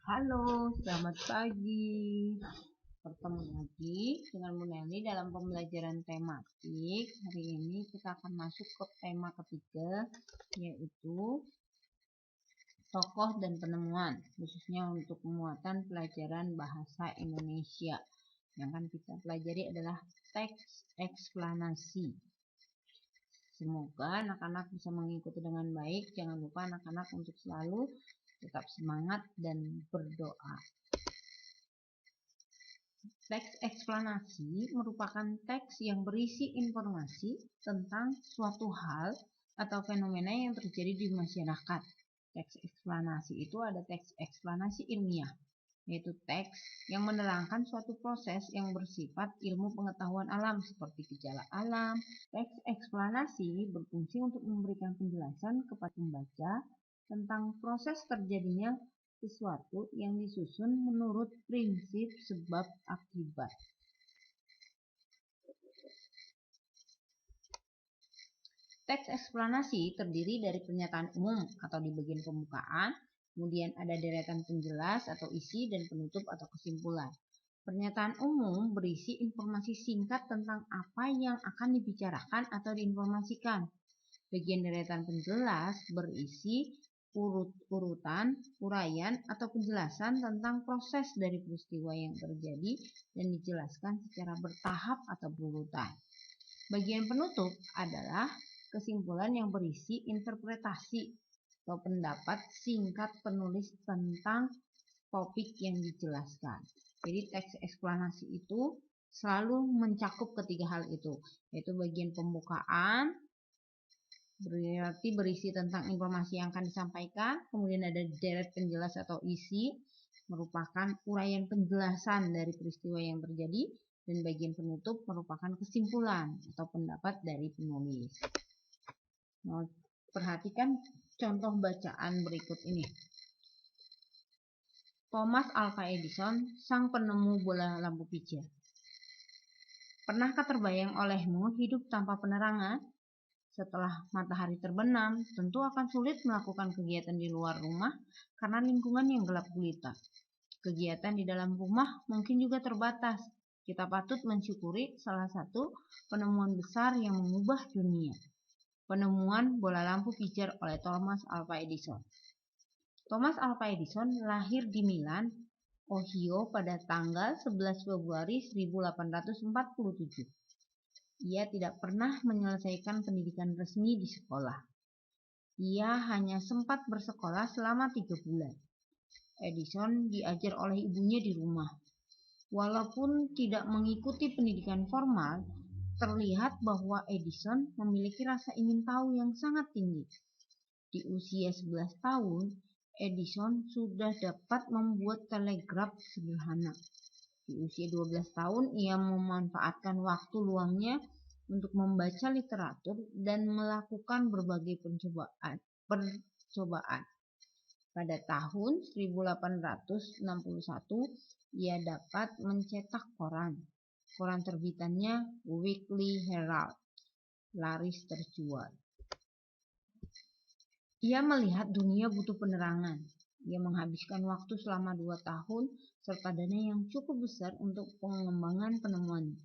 Halo, selamat pagi. Bertemu lagi dengan Bu Nelly dalam pembelajaran tematik. Hari ini kita akan masuk ke tema ketiga, yaitu tokoh dan penemuan, khususnya untuk pemuatan pelajaran bahasa Indonesia. Yang akan kita pelajari adalah teks eksplanasi. Semoga anak-anak bisa mengikuti dengan baik. Jangan lupa anak-anak untuk selalu tetap semangat dan berdoa. Teks eksplanasi merupakan teks yang berisi informasi tentang suatu hal atau fenomena yang terjadi di masyarakat. Teks eksplanasi itu ada teks eksplanasi ilmiah, yaitu teks yang menerangkan suatu proses yang bersifat ilmu pengetahuan alam seperti gejala alam. Teks eksplanasi berfungsi untuk memberikan penjelasan kepada pembaca tentang proses terjadinya sesuatu yang disusun menurut prinsip sebab akibat. Teks eksplanasi terdiri dari pernyataan umum atau di bagian pembukaan, kemudian ada deretan penjelas atau isi dan penutup atau kesimpulan. Pernyataan umum berisi informasi singkat tentang apa yang akan dibicarakan atau diinformasikan. Bagian deretan penjelas berisi urutan, uraian, atau penjelasan tentang proses dari peristiwa yang terjadi dan dijelaskan secara bertahap atau berurutan. Bagian penutup adalah kesimpulan yang berisi interpretasi atau pendapat singkat penulis tentang topik yang dijelaskan. Jadi teks eksplanasi itu selalu mencakup ketiga hal itu, yaitu bagian pembukaan, berarti berisi tentang informasi yang akan disampaikan, kemudian ada deret penjelas atau isi, merupakan uraian penjelasan dari peristiwa yang terjadi, dan bagian penutup merupakan kesimpulan atau pendapat dari penulis. Nah, perhatikan contoh bacaan berikut ini. Thomas Alva Edison, sang penemu bola lampu pijar. Pernahkah terbayang olehmu hidup tanpa penerangan? Setelah matahari terbenam, tentu akan sulit melakukan kegiatan di luar rumah karena lingkungan yang gelap gulita. Kegiatan di dalam rumah mungkin juga terbatas. Kita patut mensyukuri salah satu penemuan besar yang mengubah dunia. Penemuan bola lampu pijar oleh Thomas Alva Edison. Thomas Alva Edison lahir di Milan, Ohio pada tanggal 11 Februari 1847. Ia tidak pernah menyelesaikan pendidikan resmi di sekolah. Ia hanya sempat bersekolah selama 3 bulan. Edison diajar oleh ibunya di rumah. Walaupun tidak mengikuti pendidikan formal, terlihat bahwa Edison memiliki rasa ingin tahu yang sangat tinggi. Di usia 11 tahun, Edison sudah dapat membuat telegraf sederhana. Di usia 12 tahun, ia memanfaatkan waktu luangnya untuk membaca literatur dan melakukan berbagai percobaan. Pada tahun 1861, ia dapat mencetak koran. Koran terbitannya Weekly Herald, laris terjual. Ia melihat dunia butuh penerangan. Ia menghabiskan waktu selama 2 tahun serta dana yang cukup besar untuk pengembangan penemuannya.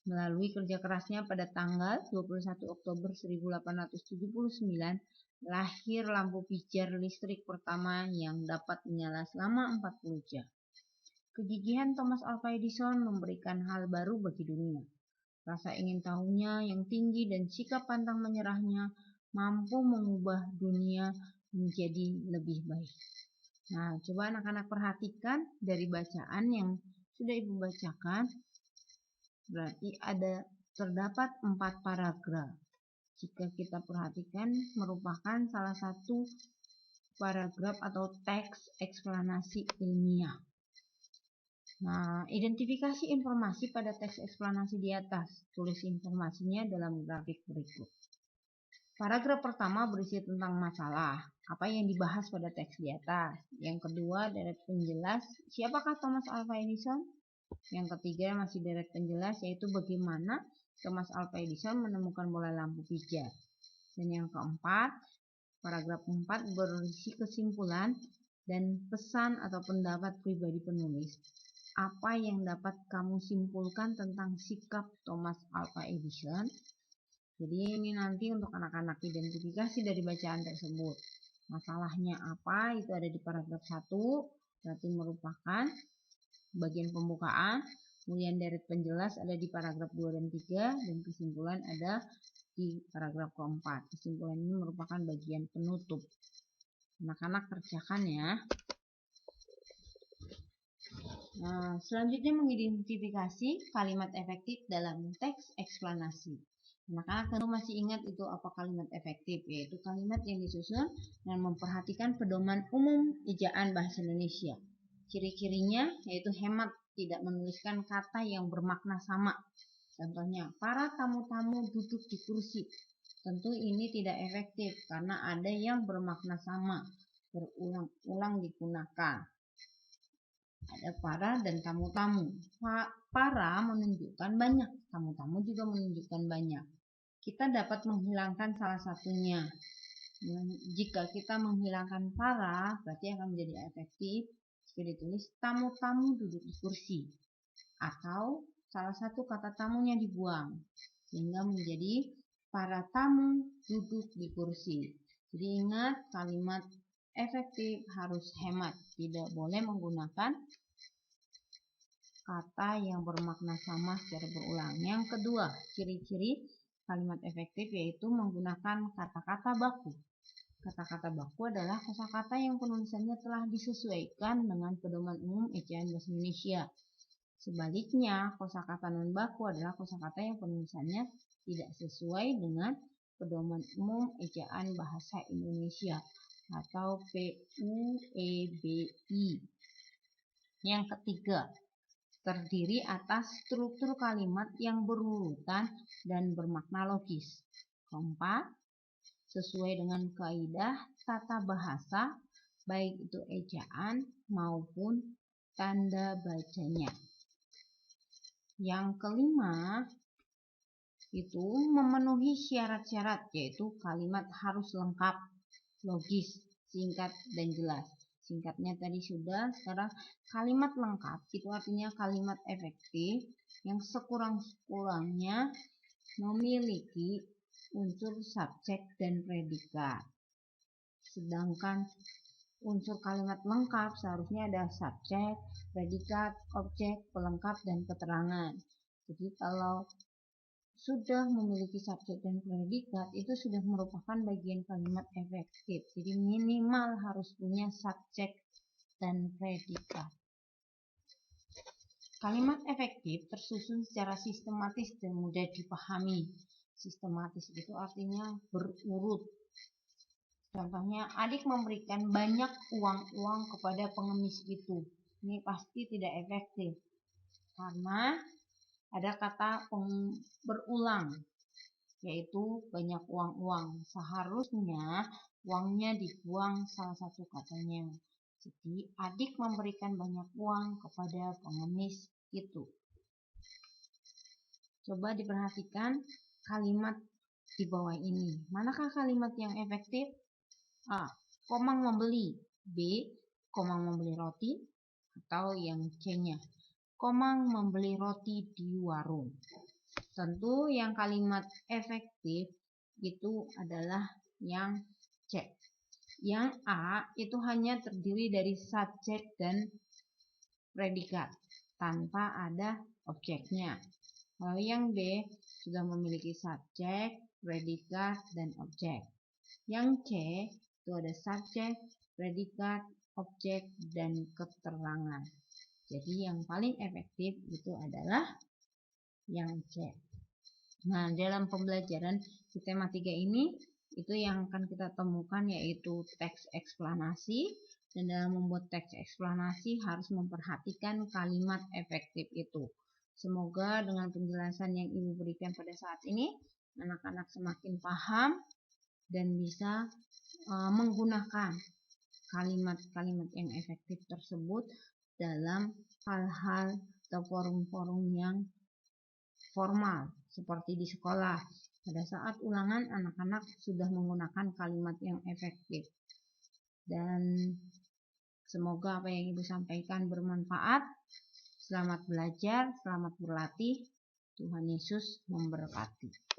Melalui kerja kerasnya pada tanggal 21 Oktober 1879, lahir lampu pijar listrik pertama yang dapat menyala selama 40 jam. Kegigihan Thomas Alva Edison memberikan hal baru bagi dunia. Rasa ingin tahunya yang tinggi dan sikap pantang menyerahnya mampu mengubah dunia menjadi lebih baik. Nah, coba anak-anak perhatikan dari bacaan yang sudah Ibu bacakan. Berarti terdapat 4 paragraf. Jika kita perhatikan merupakan salah satu paragraf atau teks eksplanasi ilmiah. Nah, identifikasi informasi pada teks eksplanasi di atas. Tulis informasinya dalam grafik berikut. Paragraf pertama berisi tentang masalah, apa yang dibahas pada teks di atas. Yang kedua, deret penjelas, siapakah Thomas Alva Edison? Yang ketiga masih deret penjelas, yaitu bagaimana Thomas Alva Edison menemukan bola lampu pijar. Dan yang keempat, paragraf 4 berisi kesimpulan, dan pesan atau pendapat pribadi penulis. Apa yang dapat kamu simpulkan tentang sikap Thomas Alva Edison? Jadi ini nanti untuk anak-anak identifikasi dari bacaan tersebut. Masalahnya apa? Itu ada di paragraf 1, berarti merupakan bagian pembukaan. Kemudian deret penjelas ada di paragraf 2 dan 3, dan kesimpulan ada di paragraf keempat. Kesimpulan ini merupakan bagian penutup. Anak-anak kerjakan ya. Nah, selanjutnya mengidentifikasi kalimat efektif dalam teks eksplanasi. Anak-anak tentu masih ingat itu apa kalimat efektif, yaitu kalimat yang disusun dan memperhatikan pedoman umum ejaan bahasa Indonesia. Ciri-cirinya yaitu hemat, tidak menuliskan kata yang bermakna sama. Contohnya, para tamu-tamu duduk di kursi. Tentu ini tidak efektif karena ada yang bermakna sama, berulang-ulang digunakan. Ada para dan tamu-tamu. Para menunjukkan banyak, tamu-tamu juga menunjukkan banyak. Kita dapat menghilangkan salah satunya. Jika kita menghilangkan para, berarti akan menjadi efektif jika ditulis tamu-tamu duduk di kursi. Atau salah satu kata tamunya dibuang, sehingga menjadi para tamu duduk di kursi. Jadi ingat, kalimat efektif harus hemat, tidak boleh menggunakan kata yang bermakna sama secara berulang. Yang kedua, ciri-ciri kalimat efektif yaitu menggunakan kata-kata baku. Kata-kata baku adalah kosakata yang penulisannya telah disesuaikan dengan pedoman umum ejaan bahasa Indonesia. Sebaliknya, kosakata non baku adalah kosakata yang penulisannya tidak sesuai dengan pedoman umum ejaan bahasa Indonesia atau PUEBI. Yang ketiga, terdiri atas struktur kalimat yang berurutan dan bermakna logis. Keempat, sesuai dengan kaidah tata bahasa, baik itu ejaan maupun tanda bacanya. Yang kelima, itu memenuhi syarat-syarat, yaitu kalimat harus lengkap, logis, singkat, dan jelas. Singkatnya tadi sudah, sekarang kalimat lengkap itu artinya kalimat efektif yang sekurang-kurangnya memiliki unsur subjek dan predikat. Sedangkan unsur kalimat lengkap seharusnya ada subjek, predikat, objek, pelengkap, dan keterangan. Jadi kalau sudah memiliki subjek dan predikat, itu sudah merupakan bagian kalimat efektif. Jadi minimal harus punya subjek dan predikat. Kalimat efektif tersusun secara sistematis dan mudah dipahami. Sistematis itu artinya berurut. Contohnya, adik memberikan banyak uang-uang kepada pengemis itu. Ini pasti tidak efektif karena ada kata berulang, yaitu banyak uang-uang. Seharusnya uangnya dibuang salah satu katanya. Jadi adik memberikan banyak uang kepada pengemis itu. Coba diperhatikan kalimat di bawah ini. Manakah kalimat yang efektif? A. Komang membeli. B. Komang membeli roti. Atau yang C-nya, Komang membeli roti di warung. Tentu yang kalimat efektif itu adalah yang C. Yang A itu hanya terdiri dari subjek dan predikat tanpa ada objeknya. Kalau yang B sudah memiliki subjek, predikat, dan objek. Yang C itu ada subjek, predikat, objek, dan keterangan. Jadi yang paling efektif itu adalah yang C. Nah, dalam pembelajaran tema 3 ini, itu yang akan kita temukan yaitu teks eksplanasi. Dan dalam membuat teks eksplanasi harus memperhatikan kalimat efektif itu. Semoga dengan penjelasan yang Ibu berikan pada saat ini, anak-anak semakin paham dan bisa menggunakan kalimat-kalimat yang efektif tersebut dalam hal-hal atau forum-forum yang formal seperti di sekolah. Pada saat ulangan, anak-anak sudah menggunakan kalimat yang efektif. Dan Semoga apa yang Ibu sampaikan bermanfaat. Selamat belajar, selamat berlatih. Tuhan Yesus memberkati.